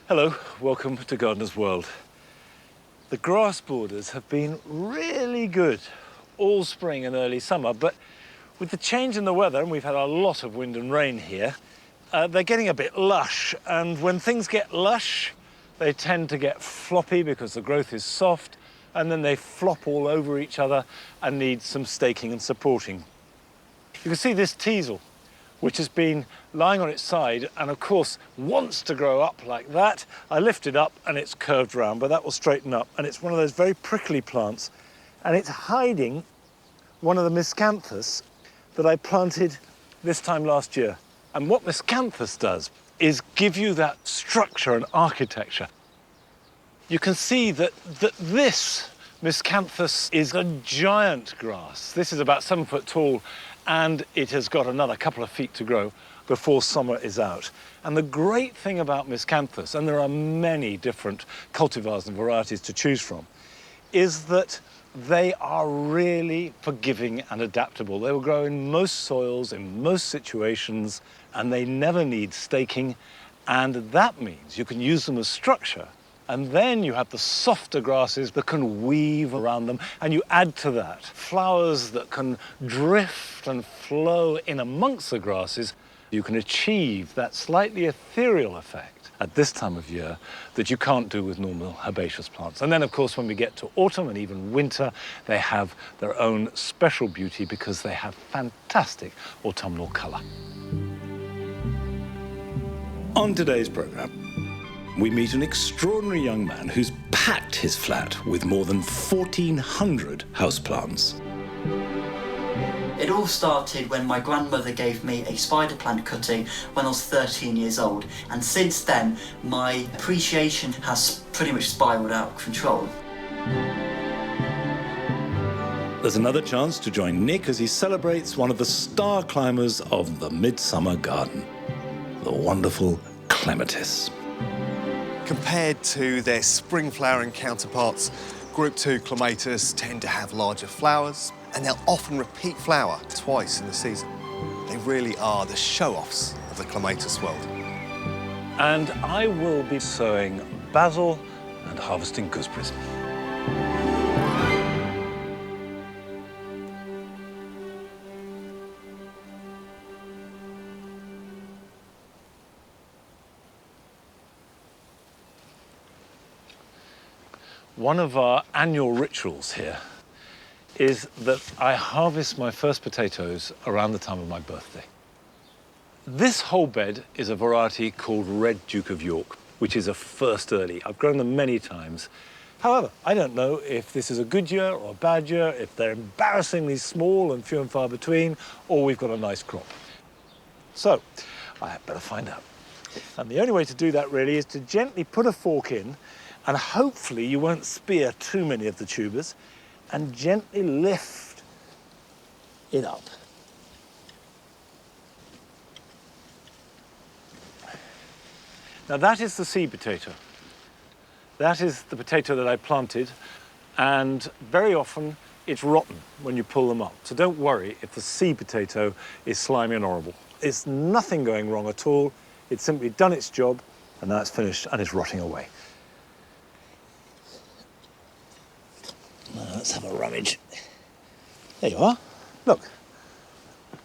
Hello, welcome to Gardener's World. The grass borders have been really good all spring and early summer, but with the change in the weather, and we've had a lot of wind and rain here, they're getting a bit lush. And when things get lush, they tend to get floppy because the growth is soft, and then they flop all over each other and need some staking and supporting. You can see this teasel, which has been lying on its side and of course wants to grow up like that. I lift it up and it's curved round, but that will straighten up. And it's one of those very prickly plants, and it's hiding one of the miscanthus that I planted this time last year. And what miscanthus does is give you that structure and architecture. You can see that this miscanthus is a giant grass. This is about 7 foot tall, and it has got another couple of feet to grow before summer is out. And the great thing about miscanthus, and there are many different cultivars and varieties to choose from, is that they are really forgiving and adaptable. They will grow in most soils, in most situations, and they never need staking. And that means you can use them as structure. And then you have the softer grasses that can weave around them, and you add to that flowers that can drift and flow in amongst the grasses. You can achieve that slightly ethereal effect at this time of year that you can't do with normal herbaceous plants. And then, of course, when we get to autumn and even winter, they have their own special beauty because they have fantastic autumnal colour. On today's programme, we meet an extraordinary young man who's packed his flat with more than 1,400 houseplants. It all started when my grandmother gave me a spider plant cutting when I was 13 years old, and since then my appreciation has pretty much spiralled out of control. There's another chance to join Nick as he celebrates one of the star climbers of the Midsummer Garden, the wonderful clematis. Compared to their spring flowering counterparts, Group 2 clematis tend to have larger flowers, and they'll often repeat flower twice in the season. They really are the show-offs of the clematis world. And I will be sowing basil and harvesting gooseberries. One of our annual rituals here is that I harvest my first potatoes around the time of my birthday. This whole bed is a variety called Red Duke of York, which is a first early. I've grown them many times. However, I don't know if this is a good year or a bad year, if they're embarrassingly small and few and far between, or we've got a nice crop. So, I had better find out. And the only way to do that really is to gently put a fork in, and hopefully you won't spear too many of the tubers, and gently lift it up. Now that is the seed potato. That is the potato that I planted, and very often it's rotten when you pull them up. So don't worry if the seed potato is slimy and horrible. It's nothing going wrong at all. It's simply done its job, and now it's finished and it's rotting away. Now, let's have a rummage. There you are. Look,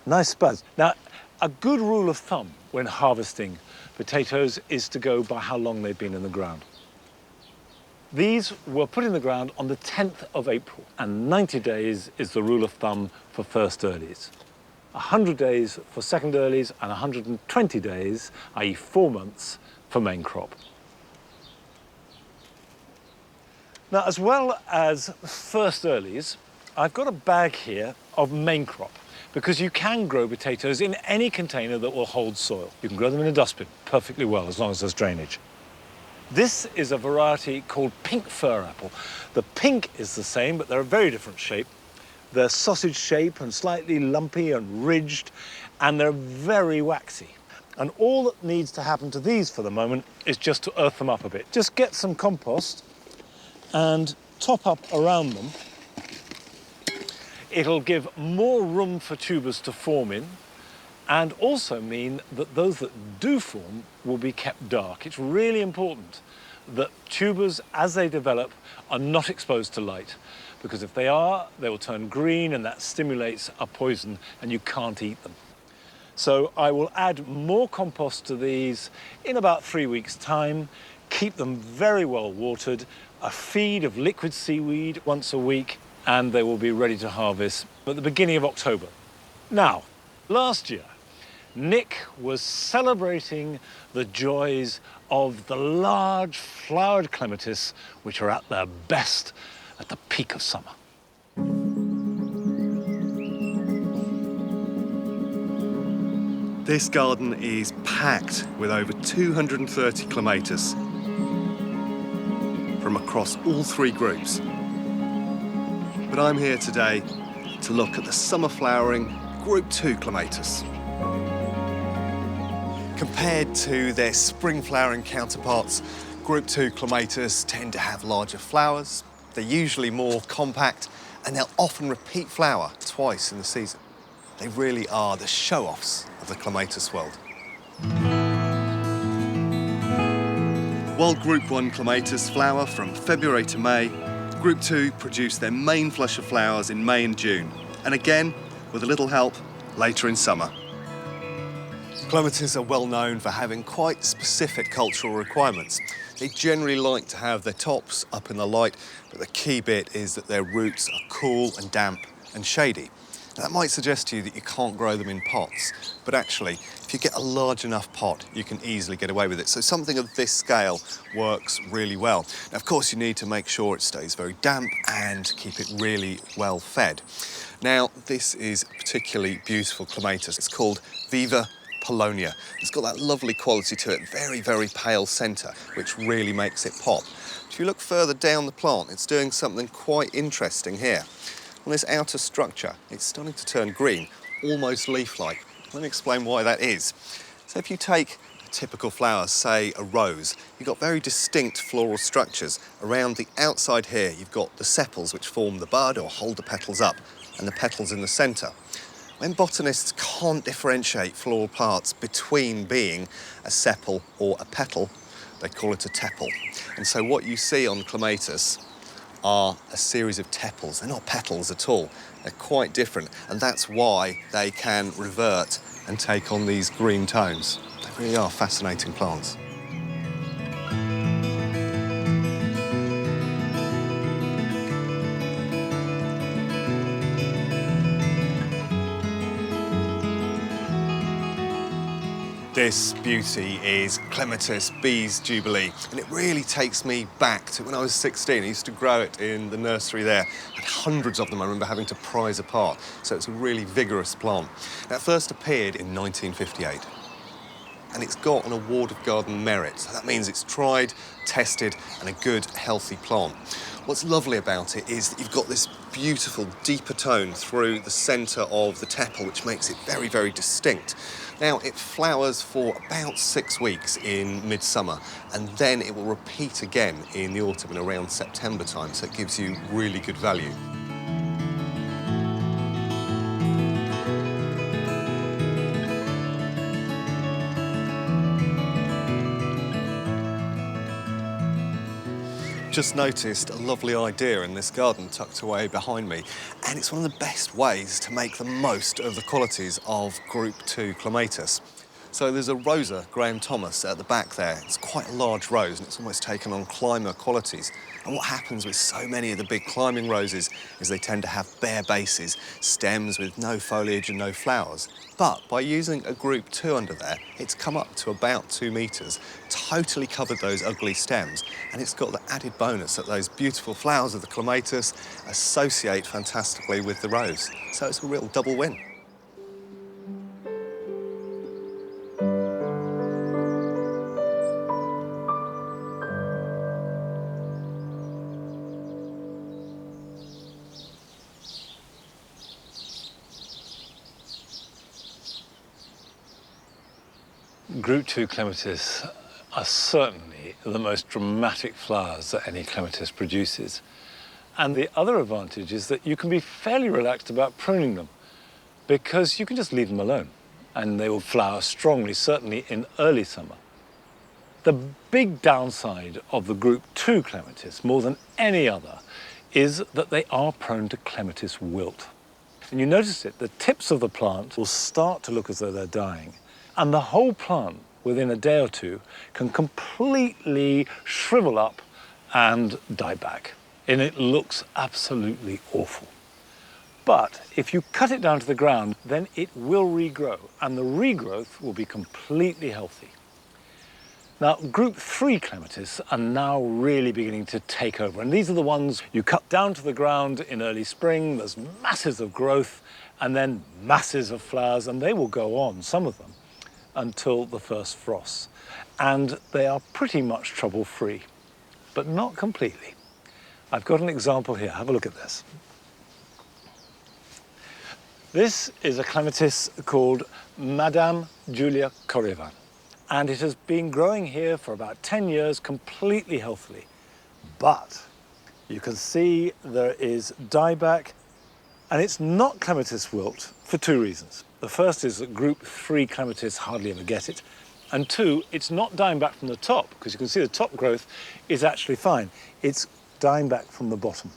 nice spuds. Now, a good rule of thumb when harvesting potatoes is to go by how long they've been in the ground. These were put in the ground on the 10th of April, and 90 days is the rule of thumb for first earlies. 100 days for second earlies, and 120 days, i.e. 4 months, for main crop. Now, as well as first earlies, I've got a bag here of main crop, because you can grow potatoes in any container that will hold soil. You can grow them in a dustbin perfectly well, as long as there's drainage. This is a variety called pink fir apple. The pink is the same, but they're a very different shape. They're sausage shape and slightly lumpy and ridged, and they're very waxy. And all that needs to happen to these for the moment is just to earth them up a bit. Just get some compost and top up around them. It'll give more room for tubers to form in, and also mean that those that do form will be kept dark. It's really important that tubers, as they develop, are not exposed to light, because if they are, they will turn green and that stimulates a poison and you can't eat them. So I will add more compost to these in about 3 weeks' time, keep them very well watered, a feed of liquid seaweed once a week, and they will be ready to harvest at the beginning of October. Now, last year, Nick was celebrating the joys of the large flowered clematis, which are at their best at the peak of summer. This garden is packed with over 230 clematis from across all 3 groups. But I'm here today to look at the summer flowering Group 2 clematis. Compared to their spring flowering counterparts, Group 2 clematis tend to have larger flowers, they're usually more compact, and they'll often repeat flower twice in the season. They really are the show-offs of the clematis world. While Group 1 clematis flower from February to May, Group 2 produce their main flush of flowers in May and June, and again, with a little help, later in summer. Clematis are well known for having quite specific cultural requirements. They generally like to have their tops up in the light, but the key bit is that their roots are cool and damp and shady. Now, that might suggest to you that you can't grow them in pots, but actually, if you get a large enough pot, you can easily get away with it. So something of this scale works really well. Now, of course, you need to make sure it stays very damp and keep it really well fed. Now, this is a particularly beautiful clematis. It's called Viva Polonia. It's got that lovely quality to it, very, very pale centre, which really makes it pop. If you look further down the plant, it's doing something quite interesting here. On this outer structure, it's starting to turn green, almost leaf-like. Let me explain why that is. So if you take a typical flower, say a rose, you've got very distinct floral structures. Around the outside here, you've got the sepals, which form the bud or hold the petals up, and the petals in the centre. When botanists can't differentiate floral parts between being a sepal or a petal, they call it a tepal. And so what you see on clematis are a series of tepals. They're not petals at all. They're quite different, and that's why they can revert and take on these green tones. They really are fascinating plants. This beauty is Clematis Bees Jubilee, and it really takes me back to when I was 16. I used to grow it in the nursery there. I had hundreds of them I remember having to prise apart, so it's a really vigorous plant. Now, it first appeared in 1958, and it's got an Award of Garden Merit. So that means it's tried, tested, and a good, healthy plant. What's lovely about it is that you've got this beautiful, deeper tone through the centre of the tepal, which makes it very, very distinct. Now, it flowers for about 6 weeks in midsummer, and then it will repeat again in the autumn and around September time, so it gives you really good value. Just noticed a lovely idea in this garden tucked away behind me, and it's one of the best ways to make the most of the qualities of Group 2 clematis. So there's a Rosa Graham Thomas at the back there. It's quite a large rose and it's almost taken on climber qualities. And what happens with so many of the big climbing roses is they tend to have bare bases, stems with no foliage and no flowers. But by using a Group 2 under there, it's come up to about 2 metres, totally covered those ugly stems, and it's got the added bonus that those beautiful flowers of the clematis associate fantastically with the rose. So it's a real double win. Group 2 clematis are certainly the most dramatic flowers that any clematis produces. And the other advantage is that you can be fairly relaxed about pruning them because you can just leave them alone. and they will flower strongly, certainly in early summer. The big downside of the group 2 clematis, more than any other, is that they are prone to clematis wilt. And you notice it, the tips of the plant will start to look as though they're dying. And the whole plant, within a day or two, can completely shrivel up and die back. And it looks absolutely awful. But if you cut it down to the ground, then it will regrow, and the regrowth will be completely healthy. Now, group 3 clematis are now really beginning to take over, and these are the ones you cut down to the ground in early spring. There's masses of growth and then masses of flowers, and they will go on, some of them, until the first frosts. And they are pretty much trouble-free, but not completely. I've got an example here. Have a look at this. This is a clematis called Madame Julia Corrivan, and it has been growing here for about 10 years completely healthily. But you can see there is dieback, and it's not clematis wilt for 2 reasons. The first is that group 3 clematis hardly ever get it, and 2, it's not dying back from the top, because you can see the top growth is actually fine. It's dying back from the bottom.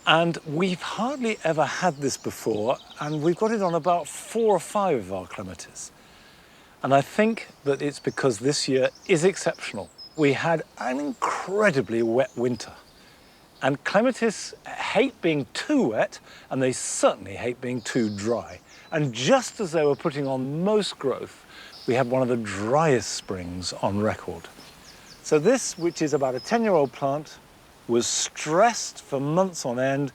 And we've hardly ever had this before, and we've got it on about 4 or 5 of our clematis. And I think that it's because this year is exceptional. We had an incredibly wet winter. And clematis hate being too wet, and they certainly hate being too dry. And just as they were putting on most growth, we had one of the driest springs on record. So this, which is about a 10-year-old plant, was stressed for months on end,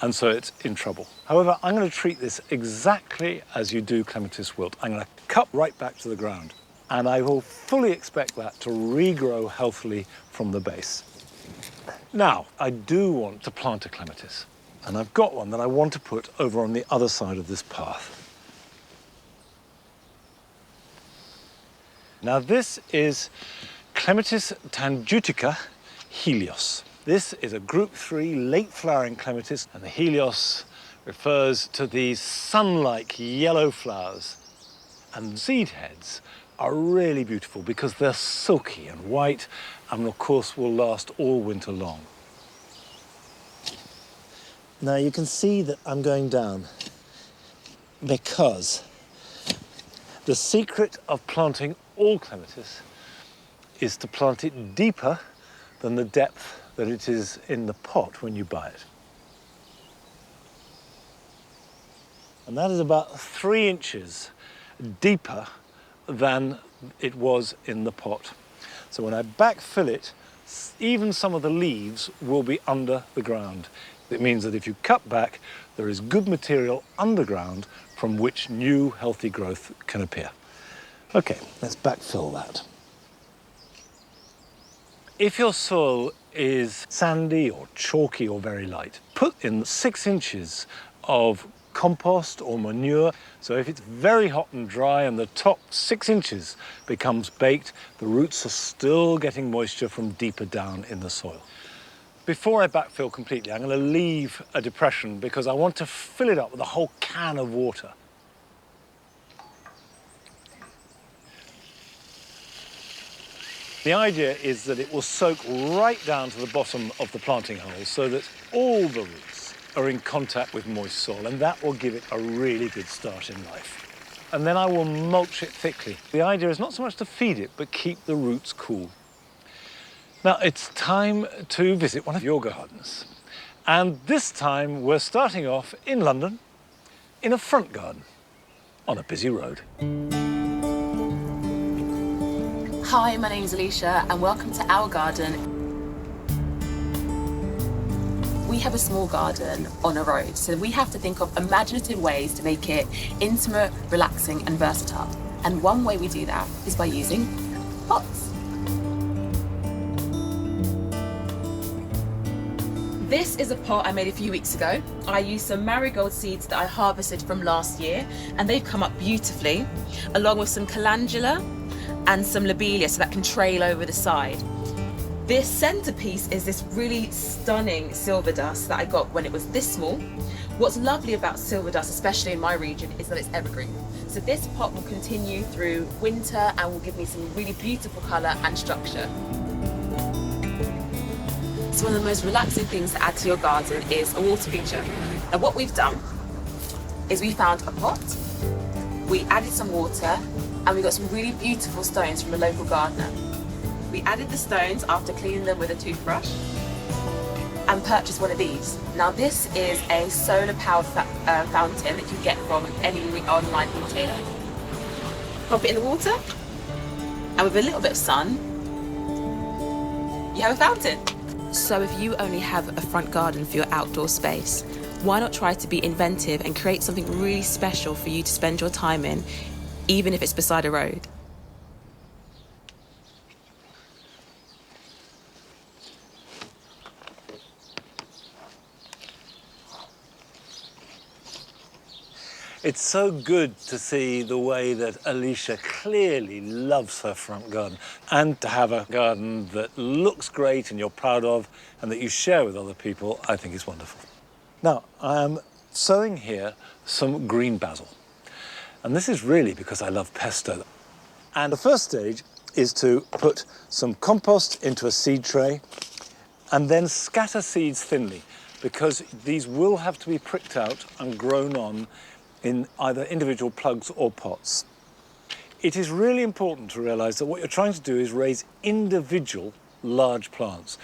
and so it's in trouble. However, I'm going to treat this exactly as you do clematis wilt. I'm going to cut right back to the ground, and I will fully expect that to regrow healthily from the base. Now, I do want to plant a clematis, and I've got one that I want to put over on the other side of this path. Now, this is Clematis tangutica Helios. This is a group 3 late flowering clematis, and the Helios refers to these sun-like yellow flowers. And seed heads are really beautiful because they're silky and white, and of course will last all winter long. Now you can see that I'm going down because the secret of planting all clematis is to plant it deeper than the depth that it is in the pot when you buy it. And that is about 3 inches deeper than it was in the pot. So when I backfill it, even some of the leaves will be under the ground. It means that if you cut back, there is good material underground from which new healthy growth can appear. Okay, let's backfill that. If your soil is sandy or chalky or very light, put in 6 inches of compost or manure. So if it's very hot and dry and the top 6 inches becomes baked, the roots are still getting moisture from deeper down in the soil. Before I backfill completely, I'm going to leave a depression because I want to fill it up with a whole can of water. The idea is that it will soak right down to the bottom of the planting hole so that all the roots are in contact with moist soil, and that will give it a really good start in life. And then I will mulch it thickly. The idea is not so much to feed it, but keep the roots cool. Now, it's time to visit one of your gardens. And this time, we're starting off in London, in a front garden, on a busy road. Hi, my name's Alicia, and welcome to our garden. We have a small garden on a road, so we have to think of imaginative ways to make it intimate, relaxing, and versatile. And one way we do that is by using pots. This is a pot I made a few weeks ago. I used some marigold seeds that I harvested from last year, and they've come up beautifully, along with some calendula and some lobelia, so that can trail over the side. This centerpiece is this really stunning silver dust that I got when it was this small. What's lovely about silver dust, especially in my region, is that it's evergreen. So this pot will continue through winter and will give me some really beautiful colour and structure. So one of the most relaxing things to add to your garden is a water feature. Now what we've done is we found a pot, we added some water, and we got some really beautiful stones from a local gardener. We added the stones after cleaning them with a toothbrush and purchased one of these. Now this is a solar powered fountain that you get from any online retailer. Pop it in the water, and with a little bit of sun, you have a fountain. So if you only have a front garden for your outdoor space, why not try to be inventive and create something really special for you to spend your time in, even if it's beside a road? It's so good to see the way that Alicia clearly loves her front garden, and to have a garden that looks great and you're proud of and that you share with other people, I think is wonderful. Now, I'm sowing here some green basil. And this is really because I love pesto. And the first stage is to put some compost into a seed tray and then scatter seeds thinly, because these will have to be pricked out and grown on in either individual plugs or pots. It is really important to realise that what you're trying to do is raise individual large plants.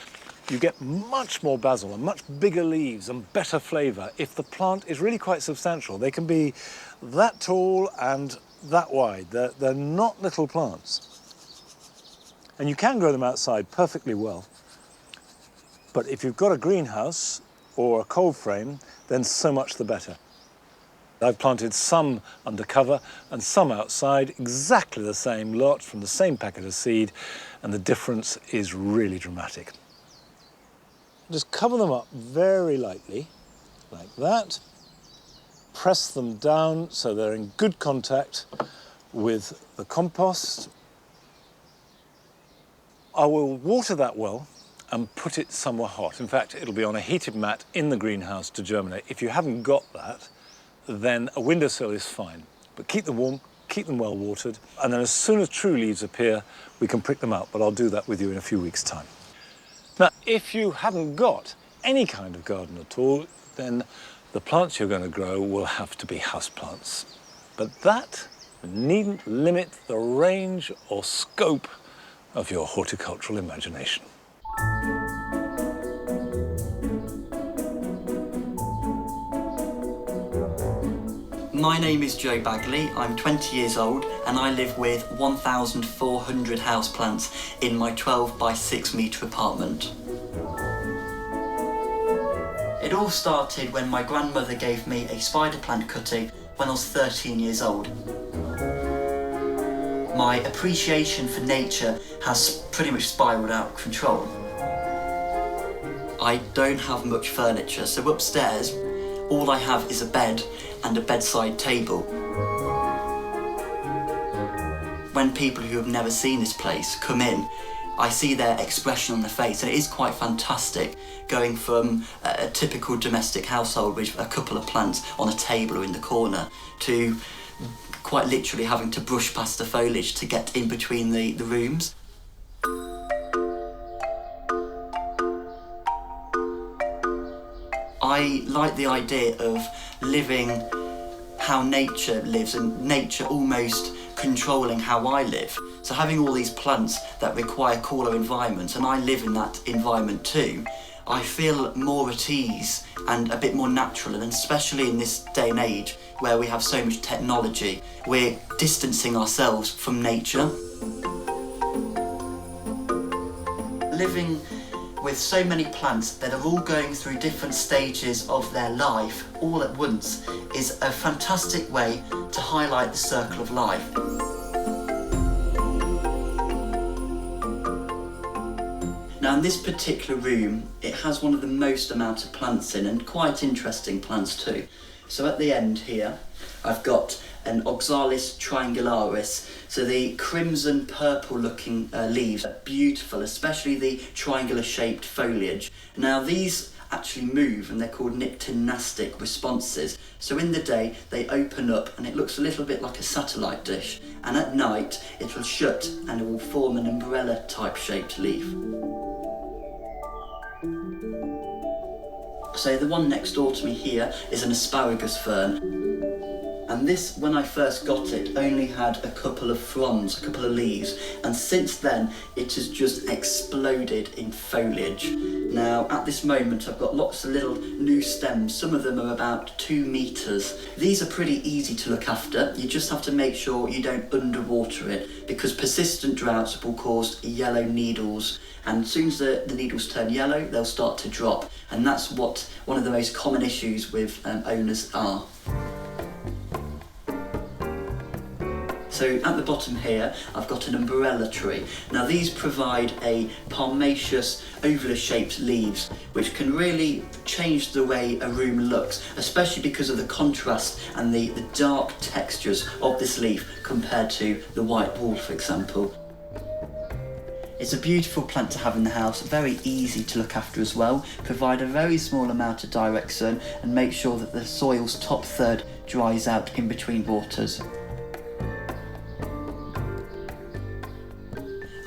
You get much more basil and much bigger leaves and better flavour if the plant is really quite substantial. They can be that tall and that wide. They're not little plants. And you can grow them outside perfectly well. But if you've got a greenhouse or a cold frame, then so much the better. I've planted some under cover and some outside, exactly the same lot from the same packet of seed, and the difference is really dramatic. Just cover them up very lightly, like that. Press them down so they're in good contact with the compost. I will water that well and put it somewhere hot. In fact, it'll be on a heated mat in the greenhouse to germinate. If you haven't got that, then a windowsill is fine. But keep them warm, keep them well watered, and then as soon as true leaves appear, we can prick them out, but I'll do that with you in a few weeks' time. Now, if you haven't got any kind of garden at all, then the plants you're going to grow will have to be houseplants. But that needn't limit the range or scope of your horticultural imagination. My name is Joe Bagley, I'm 20 years old and I live with 1,400 houseplants in my 12 by 6 metre apartment. It all started when my grandmother gave me a spider plant cutting when I was 13 years old. My appreciation for nature has pretty much spiralled out of control. I don't have much furniture, so upstairs all I have is a bed and a bedside table. When people who have never seen this place come in, I see their expression on their face, and it is quite fantastic going from a typical domestic household with a couple of plants on a table or in the corner to quite literally having to brush past the foliage to get in between the rooms. I like the idea of living how nature lives and nature almost controlling how I live. So having all these plants that require cooler environments, and I live in that environment too, I feel more at ease and a bit more natural, and especially in this day and age where we have so much technology, we're distancing ourselves from nature. Living with so many plants that are all going through different stages of their life all at once is a fantastic way to highlight the circle of life. Now in this particular room, it has one of the most amount of plants in, and quite interesting plants too. So at the end here, I've got an Oxalis triangularis. So the crimson purple looking leaves are beautiful, especially the triangular shaped foliage. Now these actually move and they're called nyctinastic responses. So in the day they open up and it looks a little bit like a satellite dish, and at night it will shut and it will form an umbrella type shaped leaf. So the one next door to me here is an asparagus fern. And this, when I first got it, only had a couple of fronds, a couple of leaves, and since then it has just exploded in foliage. Now at this moment I've got lots of little new stems, some of them are about 2 meters. These are pretty easy to look after, you just have to make sure you don't underwater it, because persistent droughts will cause yellow needles, and as soon as the needles turn yellow they'll start to drop, and that's what one of the most common issues with owners are. So at the bottom here, I've got an umbrella tree. Now these provide a palmaceous, oval shaped leaves, which can really change the way a room looks, especially because of the contrast and the dark textures of this leaf compared to the white wall, for example. It's a beautiful plant to have in the house, very easy to look after as well, provide a very small amount of direct sun and make sure that the soil's top third dries out in between waters.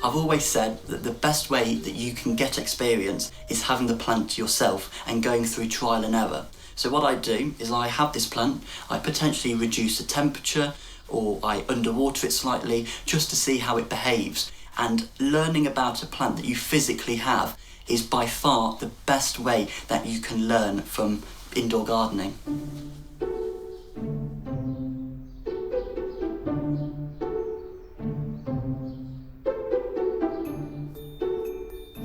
I've always said that the best way that you can get experience is having the plant yourself and going through trial and error. So what I do is I have this plant, I potentially reduce the temperature or I underwater it slightly just to see how it behaves. And learning about a plant that you physically have is by far the best way that you can learn from indoor gardening.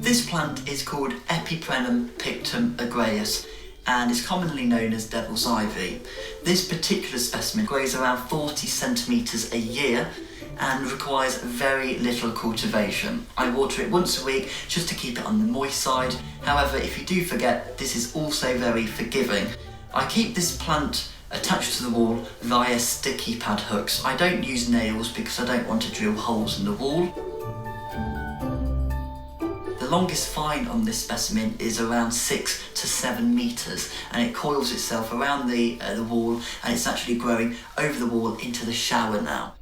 This plant is called Epiprenum pictum agreus and is commonly known as devil's ivy. This particular specimen grows around 40 centimetres a year and requires very little cultivation. I water it once a week just to keep it on the moist side. However, if you do forget, this is also very forgiving. I keep this plant attached to the wall via sticky pad hooks. I don't use nails because I don't want to drill holes in the wall. The longest vine on this specimen is around 6 to 7 metres and it coils itself around the wall, and it's actually growing over the wall into the shower now.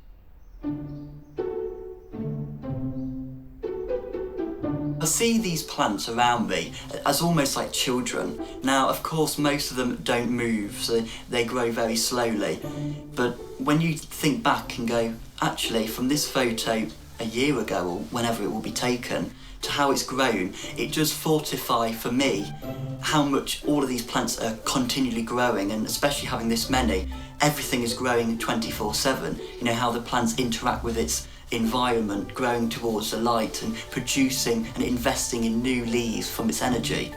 I see these plants around me as almost like children. Now, of course, most of them don't move, so they grow very slowly. But when you think back and go, actually, from this photo a year ago, or whenever it will be taken, to how it's grown, it does fortify for me how much all of these plants are continually growing, and especially having this many, everything is growing 24/7. You know, how the plants interact with its environment, growing towards the light and producing and investing in new leaves from its energy.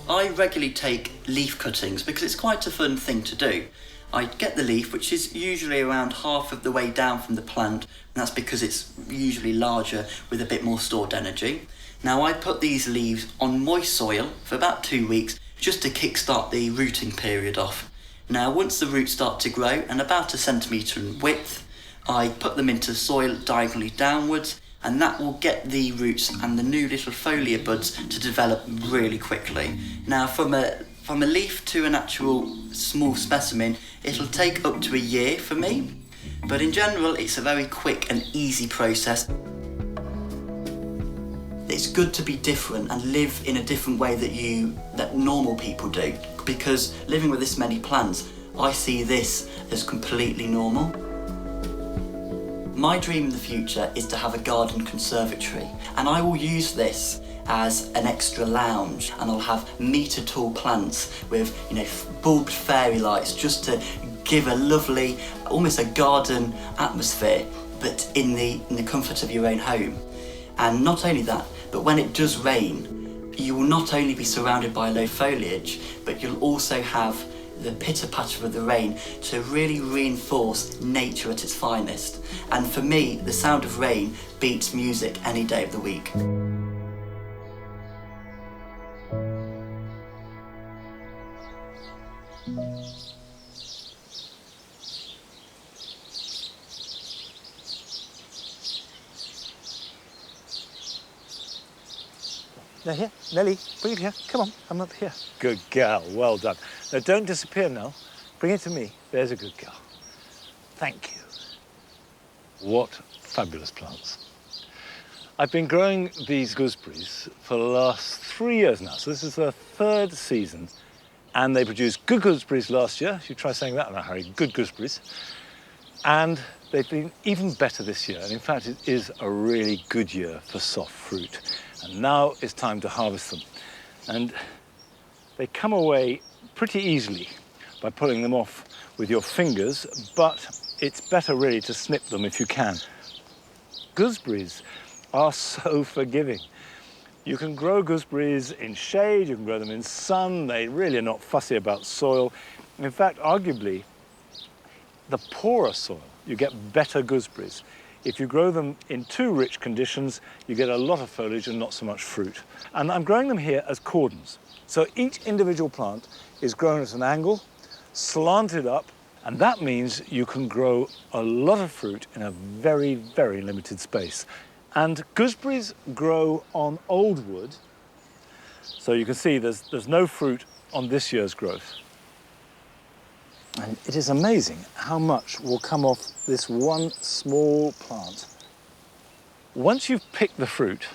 I regularly take leaf cuttings because it's quite a fun thing to do. I get the leaf, which is usually around half of the way down from the plant, and that's because it's usually larger with a bit more stored energy. Now I put these leaves on moist soil for about 2 weeks just to kickstart the rooting period off. Now once the roots start to grow and about 1 centimetre in width, I put them into soil diagonally downwards, and that will get the roots and the new little foliar buds to develop really quickly. Now from a leaf to an actual small specimen, it'll take up to a year for me, but in general it's a very quick and easy process. It's good to be different and live in a different way that normal people do, because living with this many plants, I see this as completely normal. My dream in the future is to have a garden conservatory, and I will use this as an extra lounge, and I'll have metre tall plants with, you know, bulbed fairy lights just to give a lovely, almost a garden atmosphere, but in the comfort of your own home. And not only that, but when it does rain, you will not only be surrounded by low foliage, but you'll also have the pitter-patter of the rain to really reinforce nature at its finest. And for me, the sound of rain beats music any day of the week. Now here, Nelly, bring it here. Come on, come up here. Good girl, well done. Now don't disappear now. Bring it to me. There's a good girl. Thank you. What fabulous plants. I've been growing these gooseberries for the last 3 years now, so this is the third season. And they produced good gooseberries last year. You try saying that in a hurry, good gooseberries. And they've been even better this year. And in fact, it is a really good year for soft fruit. And now it's time to harvest them. And they come away pretty easily by pulling them off with your fingers, but it's better really to snip them if you can. Gooseberries are so forgiving. You can grow gooseberries in shade, you can grow them in sun, they really are not fussy about soil. In fact, arguably, the poorer soil, you get better gooseberries. If you grow them in too rich conditions, you get a lot of foliage and not so much fruit. And I'm growing them here as cordons. So each individual plant is grown at an angle, slanted up, and that means you can grow a lot of fruit in a very, very limited space. And gooseberries grow on old wood, so you can see there's no fruit on this year's growth. And it is amazing how much will come off this one small plant. Once you've picked the fruit,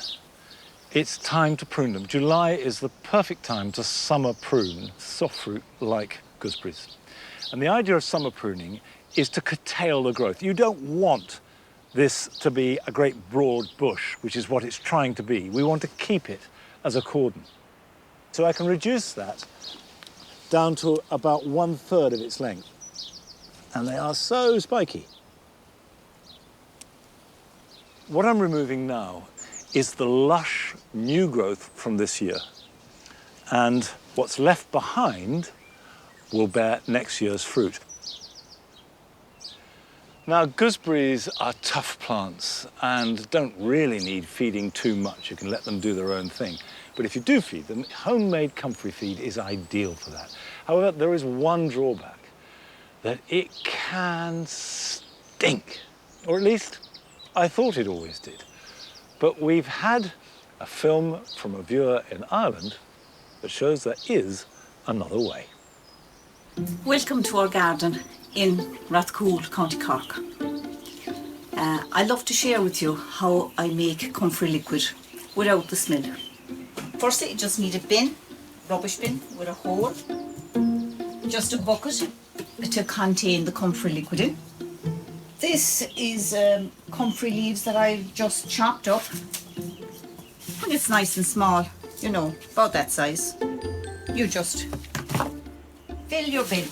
it's time to prune them. July is the perfect time to summer prune soft fruit like gooseberries. And the idea of summer pruning is to curtail the growth. You don't want this to be a great broad bush, which is what it's trying to be. We want to keep it as a cordon. So I can reduce that down to about 1/3 of its length. And they are so spiky. What I'm removing now is the lush new growth from this year. And what's left behind will bear next year's fruit. Now, gooseberries are tough plants and don't really need feeding too much. You can let them do their own thing. But if you do feed them, homemade comfrey feed is ideal for that. However, there is one drawback, that it can stink. Or at least, I thought it always did. But we've had a film from a viewer in Ireland that shows there is another way. Welcome to our garden in Rathcoole, County Cork. I love to share with you how I make comfrey liquid without the smell. Firstly, you just need a bin, rubbish bin with a hole, just a bucket to contain the comfrey liquid in. This is comfrey leaves that I've just chopped up. And it's nice and small, you know, about that size. You just fill your bin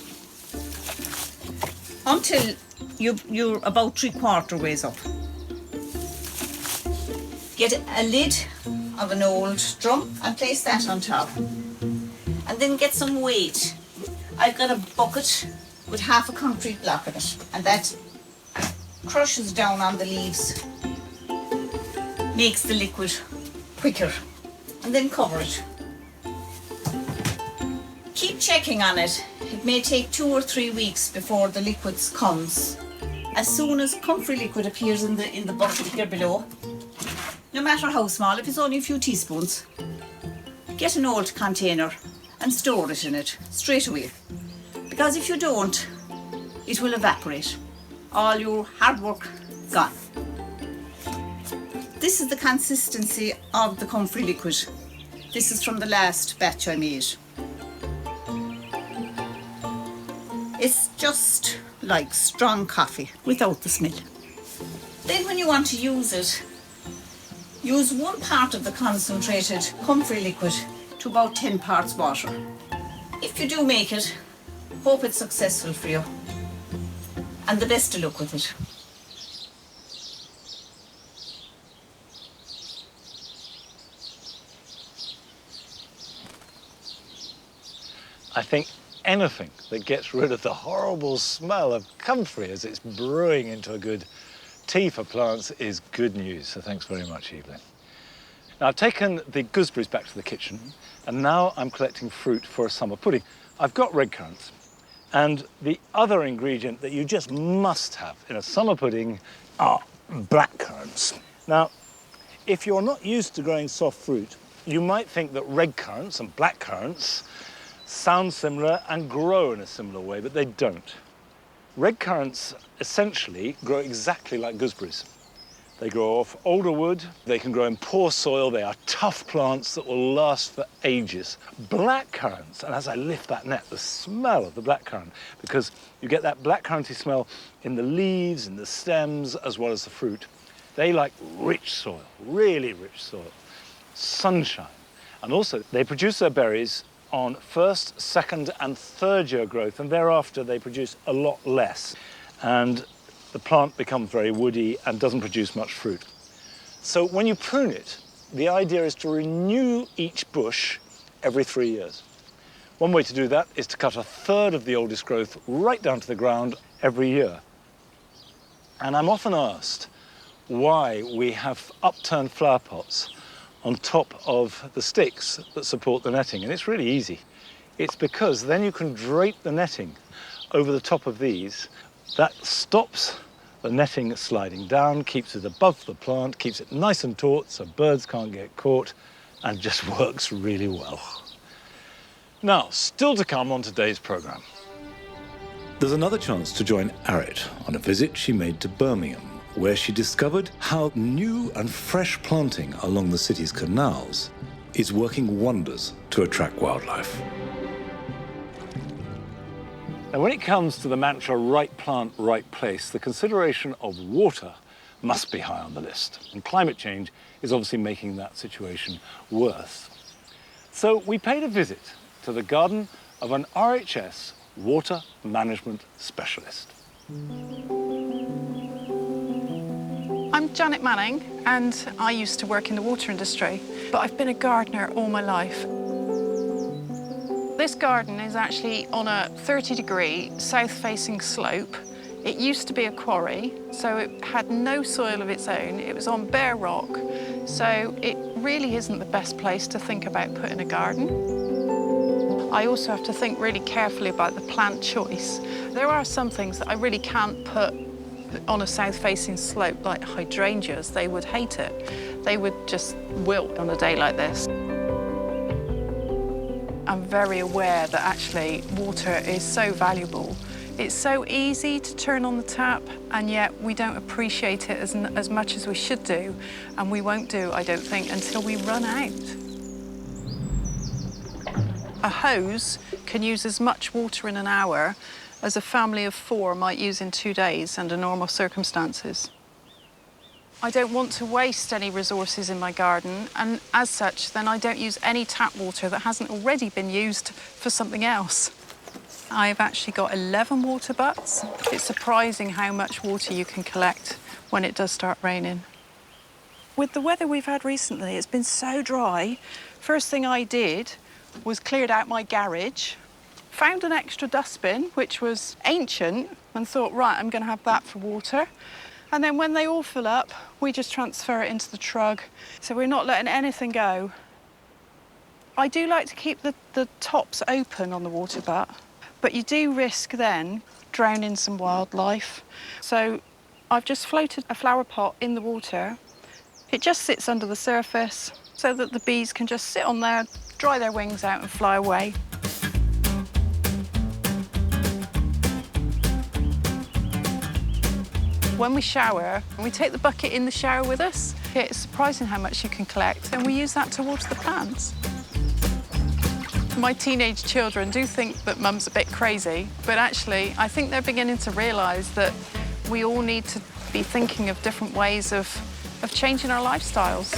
until you're about 3/4 ways up. Get a lid of an old drum and place that on top. And then get some weight. I've got a bucket with half a concrete block in it, and that crushes down on the leaves, makes the liquid quicker, and then cover it. Keep checking on it. It may take 2 or 3 weeks before the liquid comes. As soon as comfrey liquid appears in the bucket here below, no matter how small, if it's only a few teaspoons, get an old container and store it in it straight away. Because if you don't, it will evaporate. All your hard work gone. This is the consistency of the comfrey liquid. This is from the last batch I made. It's just like strong coffee without the smell. Then when you want to use it, use 1 part of the concentrated comfrey liquid to about 10 parts water. If you do make it, hope it's successful for you. And the best of luck with it. I think anything that gets rid of the horrible smell of comfrey as it's brewing into a good tea for plants is good news. So thanks very much, Evelyn. Now, I've taken the gooseberries back to the kitchen, and now I'm collecting fruit for a summer pudding. I've got red currants, and the other ingredient that you just must have in a summer pudding are black currants. Now, if you're not used to growing soft fruit, you might think that red currants and black currants sound similar and grow in a similar way, but they don't. Red currants essentially grow exactly like gooseberries. They grow off older wood, they can grow in poor soil, they are tough plants that will last for ages. Black currants, and as I lift that net, the smell of the black currant, because you get that black curranty smell in the leaves, in the stems, as well as the fruit. They like rich soil, really rich soil, sunshine. And also, they produce their berries on first, second, and third year growth, and thereafter they produce a lot less. And the plant becomes very woody and doesn't produce much fruit. So when you prune it, the idea is to renew each bush every 3 years. One way to do that is to cut a third of the oldest growth right down to the ground every year. And I'm often asked why we have upturned flower pots on top of the sticks that support the netting, and it's really easy. It's because then you can drape the netting over the top of these. That stops the netting sliding down, keeps it above the plant, keeps it nice and taut so birds can't get caught, and just works really well. Now, still to come on today's programme. There's another chance to join Arit on a visit she made to Birmingham, where she discovered how new and fresh planting along the city's canals is working wonders to attract wildlife. Now, when it comes to the mantra right plant, right place, the consideration of water must be high on the list. And climate change is obviously making that situation worse. So we paid a visit to the garden of an RHS water management specialist. I'm Janet Manning, and I used to work in the water industry, but I've been a gardener all my life. This garden is actually on a 30-degree south-facing slope. It used to be a quarry, so it had no soil of its own. It was on bare rock, so it really isn't the best place to think about putting a garden. I also have to think really carefully about the plant choice. There are some things that I really can't put on a south-facing slope, like hydrangeas. They would hate it. They would just wilt on a day like this. I'm very aware that actually water is so valuable. It's so easy to turn on the tap, and yet we don't appreciate it as much as we should do, and we won't do, I don't think, until we run out. A hose can use as much water in an hour as a family of 4 might use in 2 days under normal circumstances. I don't want to waste any resources in my garden, and as such, then I don't use any tap water that hasn't already been used for something else. I've actually got 11 water butts. It's surprising how much water you can collect when it does start raining. With the weather we've had recently, it's been so dry. First thing I did was cleared out my garage, found an extra dustbin, which was ancient, and thought, right, I'm going to have that for water. And then when they all fill up, we just transfer it into the trug. So we're not letting anything go. I do like to keep the tops open on the water butt, but you do risk then drowning some wildlife. So I've just floated a flower pot in the water. It just sits under the surface so that the bees can just sit on there, dry their wings out and fly away. When we shower, we take the bucket in the shower with us. It's surprising how much you can collect, and we use that to water the plants. My teenage children do think that Mum's a bit crazy, but actually, I think they're beginning to realise that we all need to be thinking of different ways of changing our lifestyles.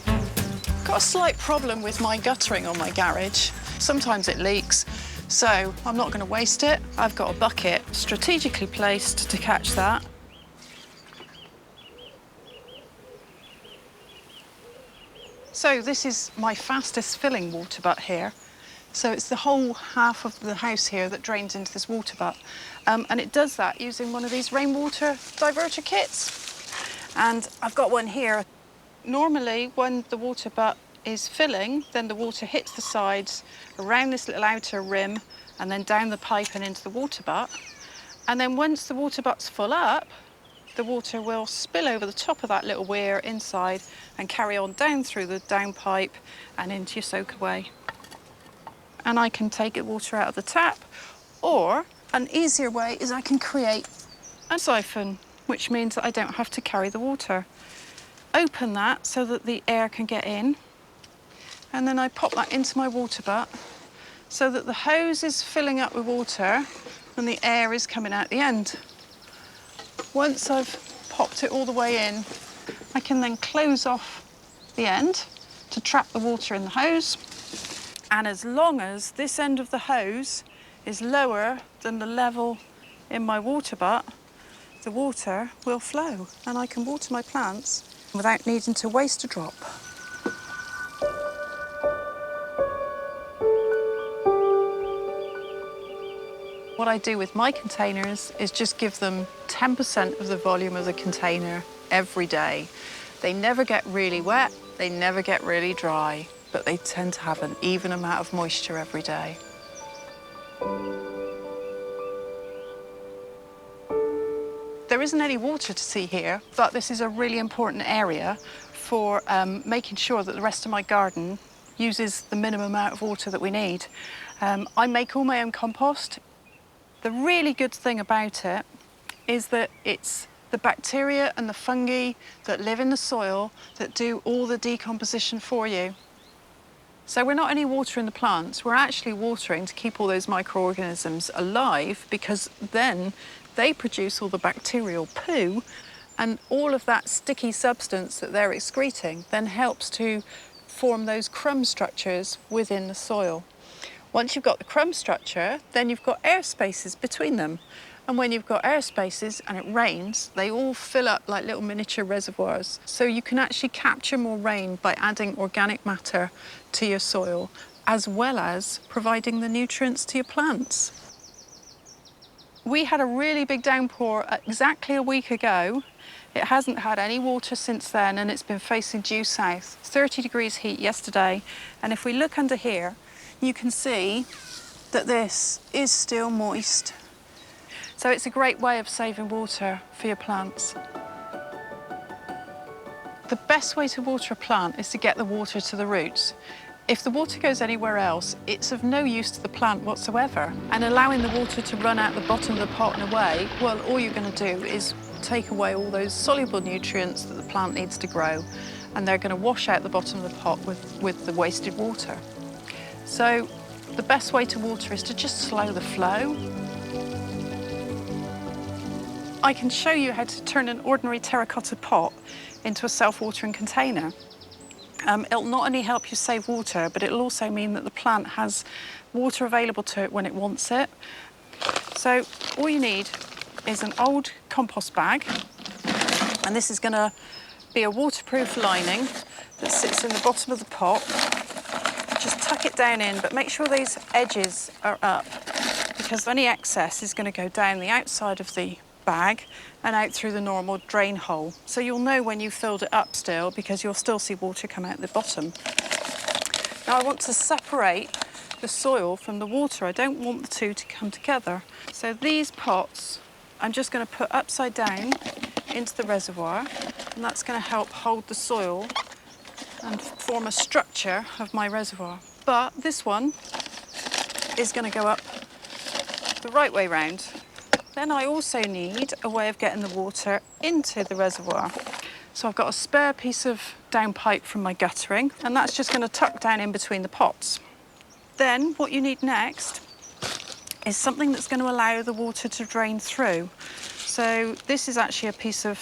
I've got a slight problem with my guttering on my garage. Sometimes it leaks, so I'm not going to waste it. I've got a bucket strategically placed to catch that. So this is my fastest filling water butt here. So it's the whole half of the house here that drains into this water butt. And it does that using one of these rainwater diverter kits. And I've got one here. Normally, when the water butt is filling, then the water hits the sides, around this little outer rim, and then down the pipe and into the water butt. And then once the water butt's full up, the water will spill over the top of that little weir inside and carry on down through the downpipe and into your soak away. And I can take the water out of the tap, or an easier way is I can create a siphon, which means that I don't have to carry the water. Open that so that the air can get in, and then I pop that into my water butt so that the hose is filling up with water and the air is coming out the end. Once I've popped it all the way in, I can then close off the end to trap the water in the hose. And as long as this end of the hose is lower than the level in my water butt, the water will flow and I can water my plants without needing to waste a drop. What I do with my containers is just give them 10% of the volume of the container every day. They never get really wet, they never get really dry, but they tend to have an even amount of moisture every day. There isn't any water to see here, but this is a really important area for making sure that the rest of my garden uses the minimum amount of water that we need. I make all my own compost. The really good thing about it is that it's the bacteria and the fungi that live in the soil that do all the decomposition for you. So we're not only watering the plants, we're actually watering to keep all those microorganisms alive, because then they produce all the bacterial poo, and all of that sticky substance that they're excreting then helps to form those crumb structures within the soil. Once you've got the crumb structure, then you've got air spaces between them. And when you've got air spaces and it rains, they all fill up like little miniature reservoirs. So you can actually capture more rain by adding organic matter to your soil, as well as providing the nutrients to your plants. We had a really big downpour exactly a week ago. It hasn't had any water since then, and it's been facing due south. 30 degrees heat yesterday, and if we look under here, you can see that this is still moist. So it's a great way of saving water for your plants. The best way to water a plant is to get the water to the roots. If the water goes anywhere else, it's of no use to the plant whatsoever. And allowing the water to run out the bottom of the pot and away, well, all you're going to do is take away all those soluble nutrients that the plant needs to grow, and they're going to wash out the bottom of the pot with the wasted water. So the best way to water is to just slow the flow. I can show you how to turn an ordinary terracotta pot into a self-watering container. It'll not only help you save water, but it'll also mean that the plant has water available to it when it wants it. So all you need is an old compost bag, and this is going to be a waterproof lining that sits in the bottom of the pot. Just tuck it down in, but make sure these edges are up, because any excess is going to go down the outside of the bag and out through the normal drain hole. So you'll know when you've filled it up still, because you'll still see water come out the bottom. Now I want to separate the soil from the water. I don't want the two to come together. So these pots, I'm just going to put upside down into the reservoir, and that's going to help hold the soil and form a structure of my reservoir. But this one is going to go up the right way round. Then I also need a way of getting the water into the reservoir. So I've got a spare piece of downpipe from my guttering, and that's just going to tuck down in between the pots. Then what you need next is something that's going to allow the water to drain through. So this is actually a piece of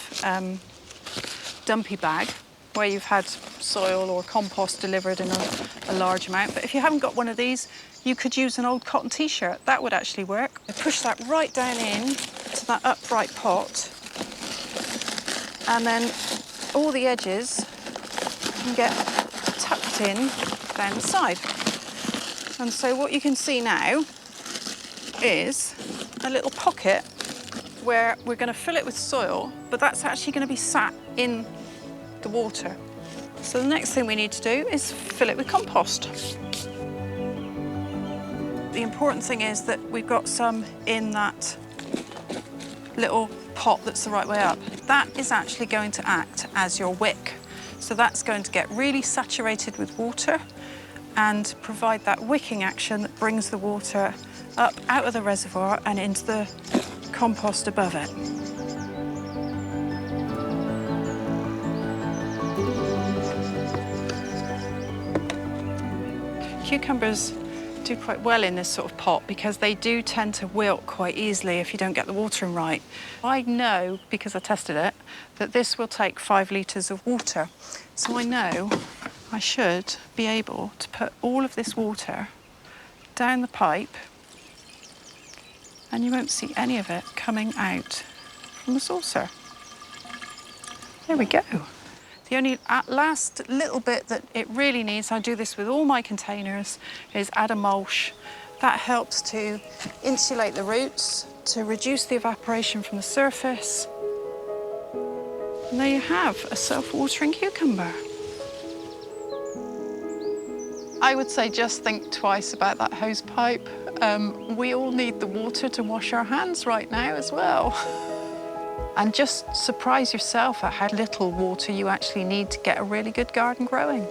dumpy bag where you've had soil or compost delivered in a large amount. But if you haven't got one of these, you could use an old cotton t-shirt. That would actually work. I push that right down in to that upright pot, and then all the edges can get tucked in down the side. And so what you can see now is a little pocket where we're going to fill it with soil, but that's actually going to be sat in the water. So the next thing we need to do is fill it with compost. The important thing is that we've got some in that little pot that's the right way up, that is actually going to act as your wick. So that's going to get really saturated with water and provide that wicking action that brings the water up out of the reservoir and into the compost above it. Cucumbers do quite well in this sort of pot because they do tend to wilt quite easily if you don't get the watering right. I know, because I tested it, that this will take 5 litres of water. So I know I should be able to put all of this water down the pipe and you won't see any of it coming out from the saucer. There we go. The only last little bit that it really needs, I do this with all my containers, is add a mulch. That helps to insulate the roots, to reduce the evaporation from the surface. And there you have a self-watering cucumber. I would say just think twice about that hose pipe. We all need the water to wash our hands right now as well. And just surprise yourself at how little water you actually need to get a really good garden growing.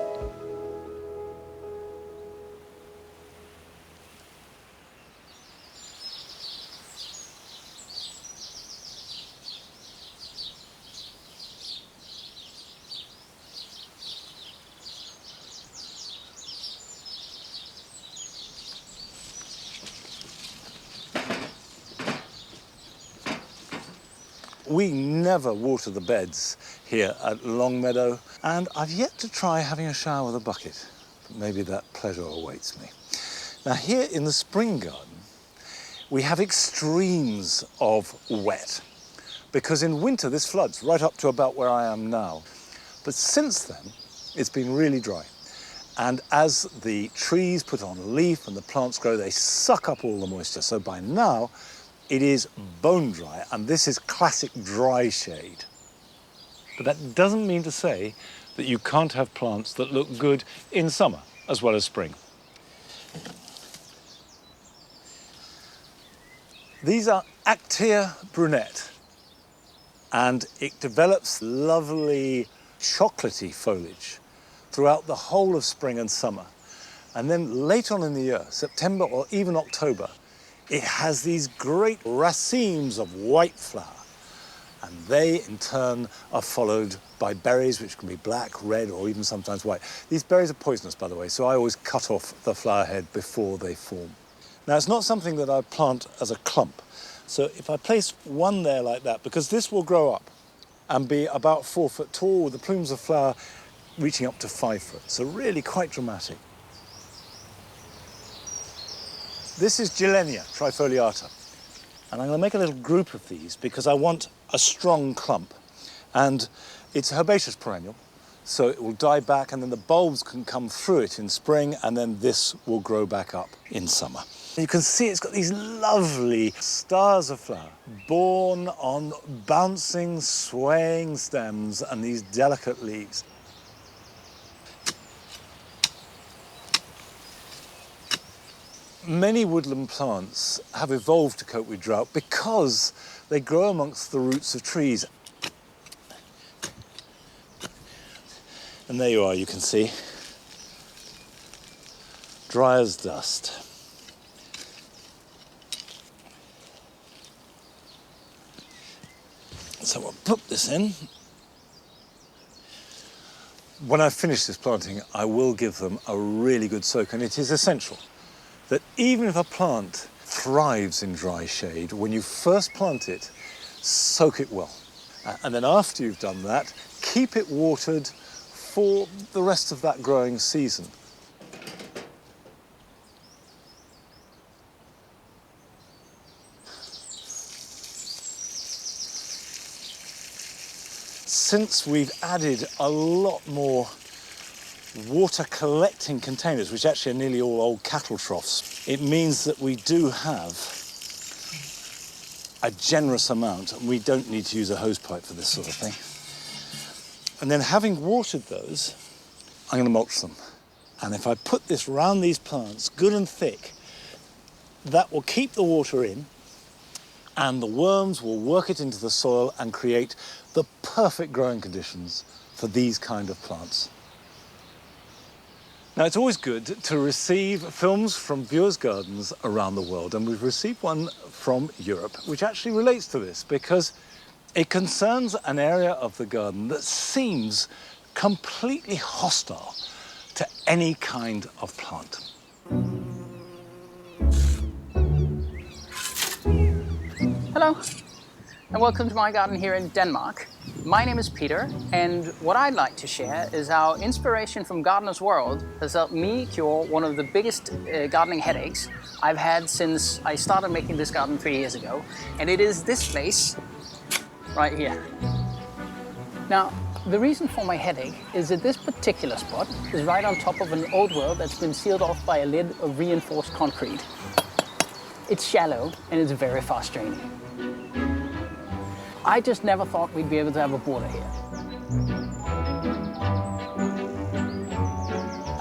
We never water the beds here at Longmeadow, and I've yet to try having a shower with a bucket. But maybe that pleasure awaits me. Now, here in the spring garden, we have extremes of wet, because in winter this floods right up to about where I am now. But since then, it's been really dry. And as the trees put on leaf and the plants grow, they suck up all the moisture. So by now, it is bone dry, and this is classic dry shade. But that doesn't mean to say that you can't have plants that look good in summer as well as spring. These are Actea brunette, and it develops lovely chocolatey foliage throughout the whole of spring and summer. And then late on in the year, September or even October, it has these great racemes of white flower, and they in turn are followed by berries which can be black, red, or even sometimes white. These berries are poisonous, by the way, so I always cut off the flower head before they form. Now, it's not something that I plant as a clump, so if I place one there like that, because this will grow up and be about 4 foot tall with the plumes of flower reaching up to 5 foot, so really quite dramatic. This is Gilenia trifoliata, and I'm going to make a little group of these because I want a strong clump. And it's a herbaceous perennial, so it will die back and then the bulbs can come through it in spring, and then this will grow back up in summer. You can see it's got these lovely stars of flower borne on bouncing, swaying stems and these delicate leaves. Many woodland plants have evolved to cope with drought because they grow amongst the roots of trees. And there you are, you can see. Dry as dust. So we'll put this in. When I finish this planting, I will give them a really good soak, and it is essential that even if a plant thrives in dry shade, when you first plant it, soak it well. And then after you've done that, keep it watered for the rest of that growing season. Since we've added a lot more water collecting containers, which actually are nearly all old cattle troughs, it means that we do have a generous amount, and we don't need to use a hose pipe for this sort of thing. And then having watered those, I'm going to mulch them. And if I put this round these plants good and thick, that will keep the water in, and the worms will work it into the soil and create the perfect growing conditions for these kind of plants. Now, it's always good to receive films from viewers' gardens around the world, and we've received one from Europe, which actually relates to this because it concerns an area of the garden that seems completely hostile to any kind of plant. Hello, and welcome to my garden here in Denmark. My name is Peter, and what I'd like to share is how inspiration from Gardener's World has helped me cure one of the biggest gardening headaches I've had since I started making this garden 3 years ago, and it is this place right here. Now, the reason for my headache is that this particular spot is right on top of an old well that's been sealed off by a lid of reinforced concrete. It's shallow and it's very fast draining. I just never thought we'd be able to have a border here.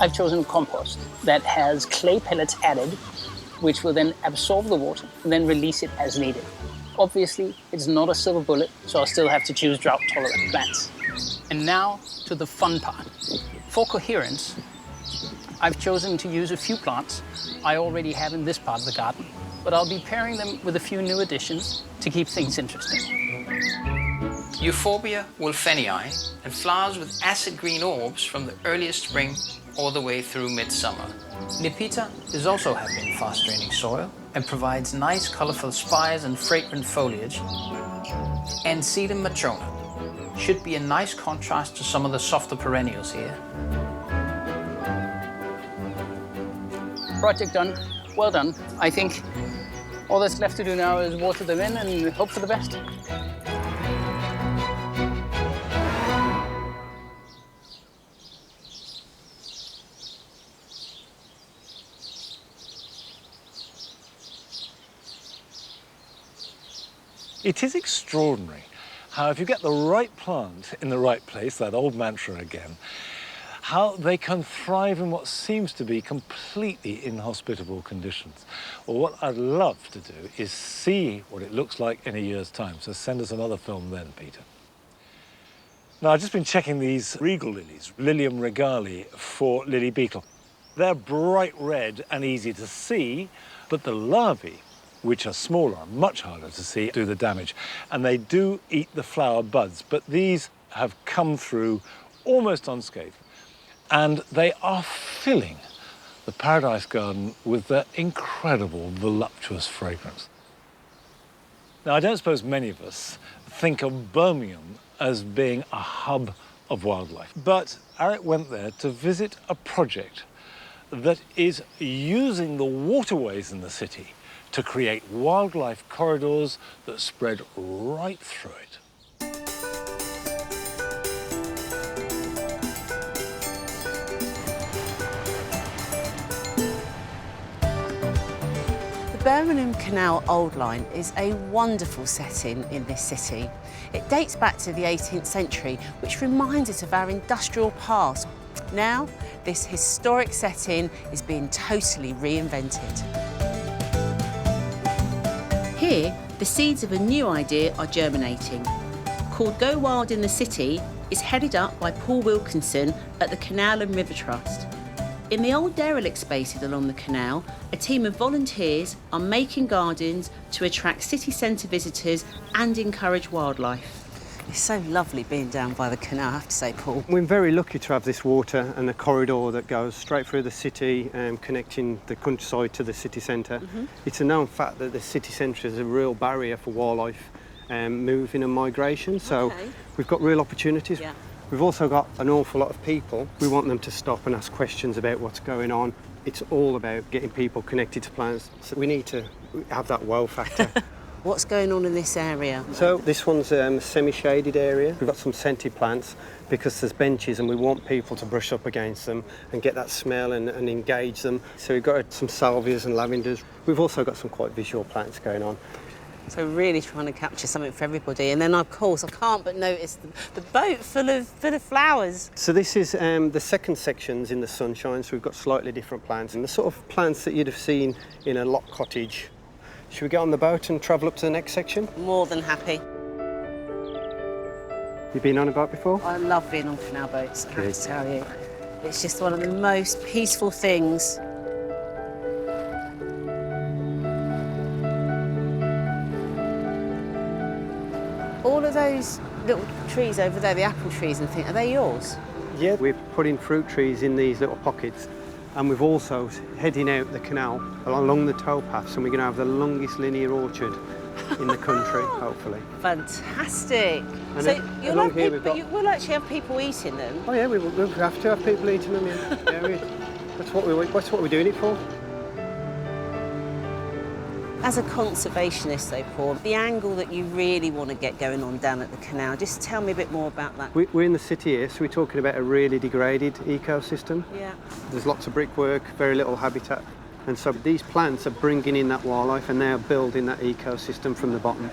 I've chosen compost that has clay pellets added, which will then absorb the water and then release it as needed. Obviously, it's not a silver bullet, so I'll still have to choose drought-tolerant plants. And now to the fun part. For coherence, I've chosen to use a few plants I already have in this part of the garden, but I'll be pairing them with a few new additions to keep things interesting. Euphorbia wolfenii and flowers with acid green orbs from the earliest spring all the way through midsummer. Nepeta is also happy in fast-draining soil and provides nice colorful spires and fragrant foliage. And Sedum matrona should be a nice contrast to some of the softer perennials here. Project done. Well done. I think all that's left to do now is water them in and hope for the best. It is extraordinary how if you get the right plant in the right place, that old mantra again, how they can thrive in what seems to be completely inhospitable conditions. Well, what I'd love to do is see what it looks like in a year's time. So send us another film then, Peter. Now, I've just been checking these regal lilies, Lilium regale, for lily beetle. They're bright red and easy to see, but the larvae, which are smaller and much harder to see, do the damage. And they do eat the flower buds, but these have come through almost unscathed. And they are filling the Paradise Garden with their incredible, voluptuous fragrance. Now, I don't suppose many of us think of Birmingham as being a hub of wildlife, but Arit went there to visit a project that is using the waterways in the city to create wildlife corridors that spread right through it. The Birmingham Canal Old Line is a wonderful setting in this city. It dates back to the 18th century, which reminds us of our industrial past. Now, this historic setting is being totally reinvented. Here, the seeds of a new idea are germinating. Called Go Wild in the City, is headed up by Paul Wilkinson at the Canal and River Trust. In the old derelict spaces along the canal, a team of volunteers are making gardens to attract city centre visitors and encourage wildlife. It's so lovely being down by the canal, I have to say, Paul. We're very lucky to have this water and a corridor that goes straight through the city, connecting the countryside to the city centre. It's a known fact that the city centre is a real barrier for wildlife moving and migration, so we've got real opportunities. Yeah. We've also got an awful lot of people. We want them to stop and ask questions about what's going on. It's all about getting people connected to plants, so we need to have that wow factor. What's going on in this area? So this one's a semi-shaded area. We've got some scented plants because there's benches and we want people to brush up against them and get that smell and engage them. So we've got some salvias and lavenders. We've also got some quite visual plants going on. So really trying to capture something for everybody. And then, of course, I can't but notice the boat full of flowers. So this is the second section's in the sunshine, so we've got slightly different plants. And the sort of plants that you'd have seen in a lock cottage. Should we get on the boat and travel up to the next section? More than happy. You've been on a boat before? I love being on canal boats, I have Good. to tell you. It's just one of the most peaceful things. All of those little trees over there, the apple trees and things, are they yours? Yeah, we're putting fruit trees in these little pockets, and we've also heading out the canal along the towpaths, and we're going to have the longest linear orchard in the country, hopefully. Fantastic. And So then you'll, along have here people, we've got- you will actually have people eating them? Oh yeah, we'll have to have people eating them. Yeah, that's what we're doing it for. As a conservationist though, Paul, the angle that you really want to get going on down at the canal, just tell me a bit more about that. We're in the city here, so we're talking about a really degraded ecosystem. Yeah. There's lots of brickwork, very little habitat. And so these plants are bringing in that wildlife and they are building that ecosystem from the bottom.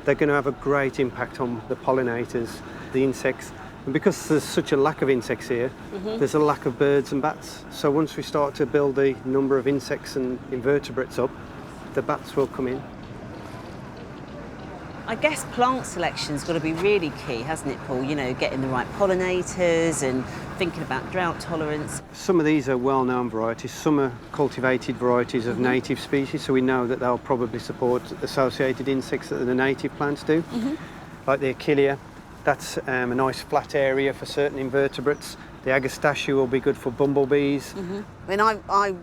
They're going to have a great impact on the pollinators, the insects. And because there's such a lack of insects here, there's a lack of birds and bats. So once we start to build the number of insects and invertebrates up, the bats will come in. I guess plant selection's got to be really key, hasn't it, Paul? You know, getting the right pollinators and thinking about drought tolerance. Some of these are well-known varieties. Some are cultivated varieties of native species, so we know that they'll probably support associated insects that the native plants do. Like the Achillea, that's a nice flat area for certain invertebrates. The Agastache will be good for bumblebees. I mean, I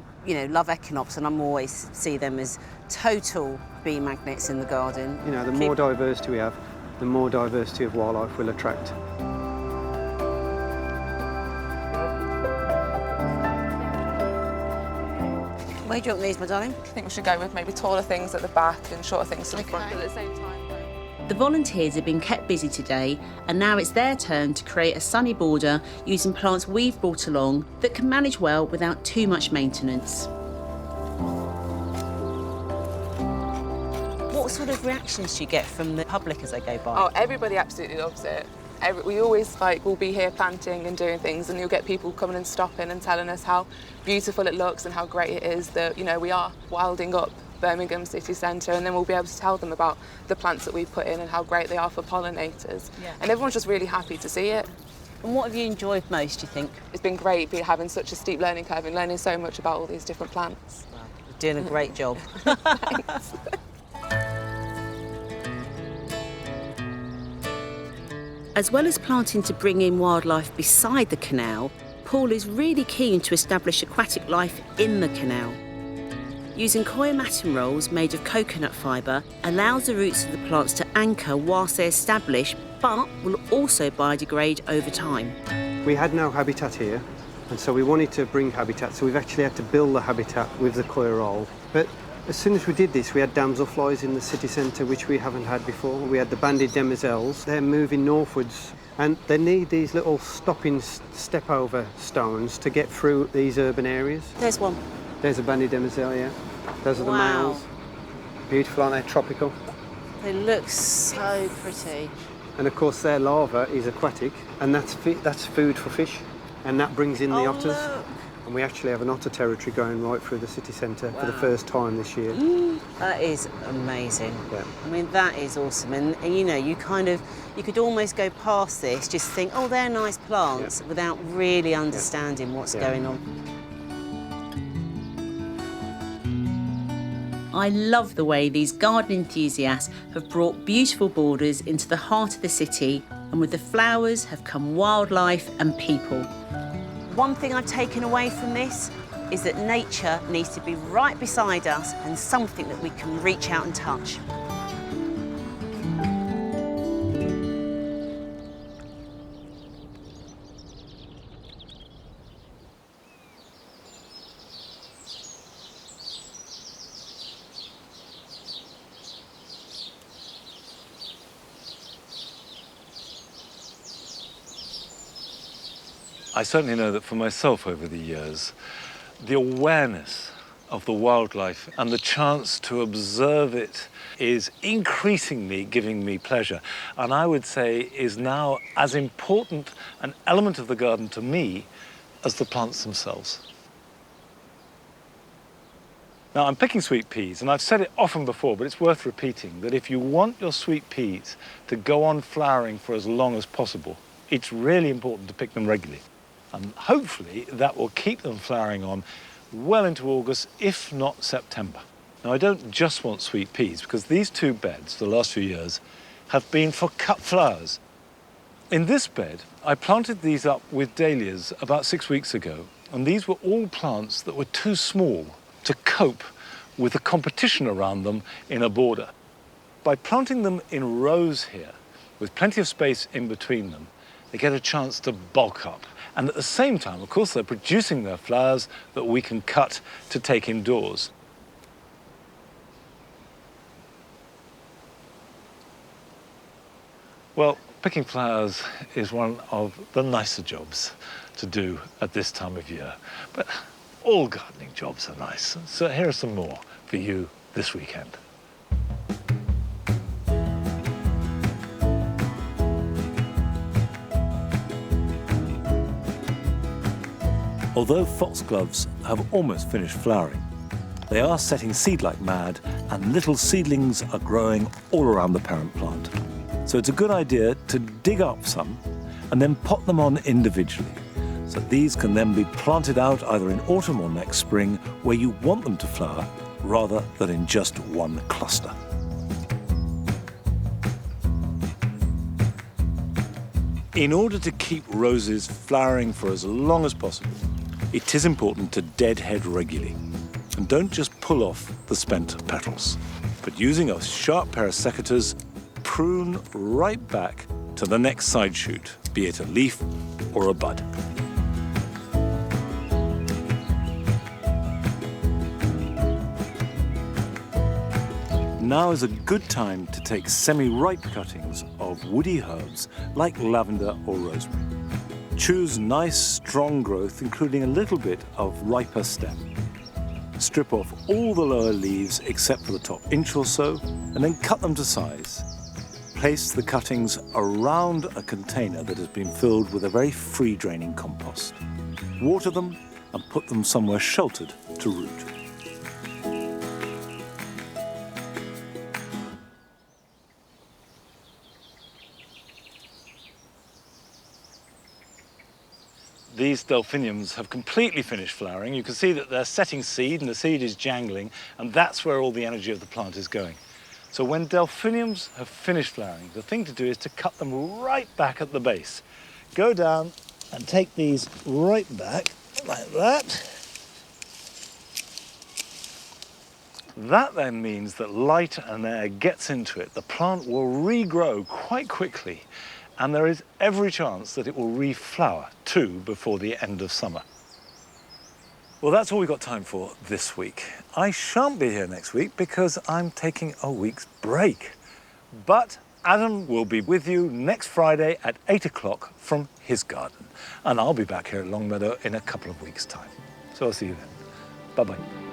love echinopsis, and I'm always see them as total bee magnets in the garden. You know, the more diversity we have, the more diversity of wildlife we'll attract. Where do you want these, my darling? I think we should go with maybe taller things at the back and shorter things to the front. But at the same time, The volunteers have been kept busy today, and now it's their turn to create a sunny border using plants we've brought along that can manage well without too much maintenance. What sort of reactions do you get from the public as they go by? oh, everybody absolutely loves it. We always will be here planting and doing things, and you'll get people coming and stopping and telling us how beautiful it looks and how great it is that, we are wilding up Birmingham city centre, and then we'll be able to tell them about the plants that we've put in and how great they are for pollinators. Yeah. And everyone's just really happy to see it. And what have you enjoyed most, do you think? It's been great having such a steep learning curve and learning so much about all these different plants. You're doing a great job. As well as planting to bring in wildlife beside the canal, Paul is really keen to establish aquatic life in the canal. Using coir matting rolls made of coconut fibre allows the roots of the plants to anchor whilst they establish, but will also biodegrade over time. We had no habitat here, and so we wanted to bring habitat, so we've actually had to build the habitat with the coir roll. But as soon as we did this, we had damselflies in the city centre, which we haven't had before. We had the banded demoiselles. They're moving northwards, and they need these little stopping step-over stones to get through these urban areas. There's one. There's a banded demoiselle, yeah. Those are the Wow. males. Beautiful, aren't they? Tropical. They look so pretty. And of course their larva is aquatic, and that's food for fish, and that brings in the Oh, otters. look. And we actually have an otter territory going right through the city centre for the Wow. first time this year. That is amazing. Yeah. I mean, that is awesome. And you could almost go past this, just think, oh, they're nice plants, without really understanding what's Yeah. going on. I love the way these garden enthusiasts have brought beautiful borders into the heart of the city, and with the flowers have come wildlife and people. One thing I've taken away from this is that nature needs to be right beside us and something that we can reach out and touch. I certainly know that for myself over the years, the awareness of the wildlife and the chance to observe it is increasingly giving me pleasure. And I would say is now as important an element of the garden to me as the plants themselves. Now, I'm picking sweet peas, and I've said it often before, but it's worth repeating, that if you want your sweet peas to go on flowering for as long as possible, it's really important to pick them regularly. And hopefully that will keep them flowering on well into August, if not September. Now, I don't just want sweet peas, because these two beds, the last few years, have been for cut flowers. In this bed, I planted these up with dahlias about 6 weeks ago, and these were all plants that were too small to cope with the competition around them in a border. By planting them in rows here, with plenty of space in between them, they get a chance to bulk up. And at the same time, of course, they're producing their flowers that we can cut to take indoors. Well, picking flowers is one of the nicer jobs to do at this time of year. But all gardening jobs are nice. So here are some more for you this weekend. Although foxgloves have almost finished flowering, they are setting seed like mad, and little seedlings are growing all around the parent plant. So it's a good idea to dig up some and then pot them on individually. So these can then be planted out either in autumn or next spring where you want them to flower, rather than in just one cluster. In order to keep roses flowering for as long as possible, it is important to deadhead regularly. And don't just pull off the spent petals, but using a sharp pair of secateurs, prune right back to the next side shoot, be it a leaf or a bud. Now is a good time to take semi-ripe cuttings of woody herbs like lavender or rosemary. Choose nice, strong growth, including a little bit of riper stem. Strip off all the lower leaves except for the top inch or so, and then cut them to size. Place the cuttings around a container that has been filled with a very free-draining compost. Water them and put them somewhere sheltered to root. These delphiniums have completely finished flowering. You can see that they're setting seed and the seed is jangling, and that's where all the energy of the plant is going. So when delphiniums have finished flowering, the thing to do is to cut them right back at the base. Go down and take these right back, like that. That then means that light and air gets into it. The plant will regrow quite quickly, and there is every chance that it will reflower too before the end of summer. Well, that's all we've got time for this week. I shan't be here next week because I'm taking a week's break. But Adam will be with you next Friday at 8 o'clock from his garden. And I'll be back here at Longmeadow in a couple of weeks' time. So I'll see you then. Bye-bye.